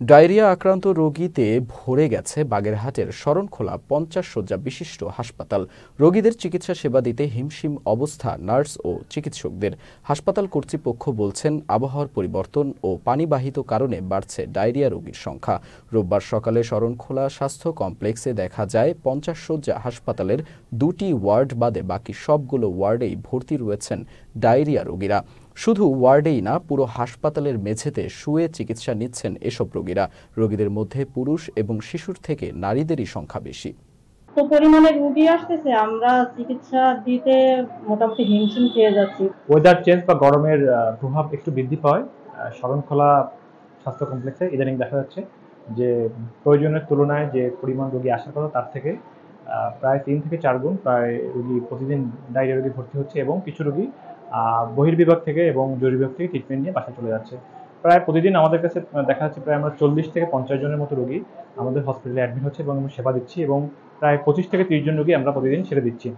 Diarrhoea আক্রান্ত রোগীতে ভরে গেছে বাগেরহাটের শরণখোলা ৫০ শয্যা বিশিষ্ট হাসপাতাল। রোগীদের চিকিৎসা সেবা দিতে হিমশিম অবস্থা নার্স ও চিকিৎসকদের। হাসপাতাল কর্তৃপক্ষ বলছেন, আবহাওয়ার পরিবর্তন ও পানিবাহিত কারণে বাড়ছে ডায়রিয়া রোগীর সংখ্যা। রোববার সকালে শরণখোলা স্বাস্থ্য কমপ্লেক্সে দেখা যায় ৫০ শয্যা হাসপাতালের ২টি ওয়ার্ড বাদে বাকি সবগুলো ওয়ার্ডেই ভর্তি রয়েছেন ডায়রিয়া রোগীরা। শুধু ওয়ার্ডেই না, পুরো হাসপাতালের মেঝেতে শুয়ে চিকিৎসা নিচ্ছেন এসব রোগীরা। রোগীদের মধ্যে পুরুষ এবং শিশুর থেকে নারীদেরই সংখ্যা বেশি। তো পরিমাণে রোগী আসতেছে, আমরা চিকিৎসা দিতে মোটামুটি হিমশিম খেয়ে যাচ্ছি। ওয়েদার চেঞ্জ বা গরমের প্রভাব একটু বৃদ্ধি পায় শরণখোলা স্বাস্থ্য কমপ্লেক্সে। ইদানিং দেখা যাচ্ছে যে প্রয়োজনের তুলনায় যে পরিমাণ রোগী আসার কথা তার থেকে প্রায় ৩ থেকে ৪ গুণ প্রায় রোগী প্রতিদিন ডায়রিয়া রোগী ভর্তি হচ্ছে, এবং কিছু রোগী বহির্বিভাগ থেকে এবং জরুরি বিভাগ থেকে ট্রিটমেন্ট নিয়ে বাসায় চলে যাচ্ছে। প্রায় প্রতিদিন আমাদের কাছে দেখা যাচ্ছে প্রায় আমরা ৪০ থেকে ৫০ জনের মতো রোগী আমাদের হসপিটালে অ্যাডমিট হচ্ছে এবং সেবা দিচ্ছি, এবং প্রায় ২৫ থেকে ৩০ জন রোগী আমরা প্রতিদিন ছেড়ে দিচ্ছি।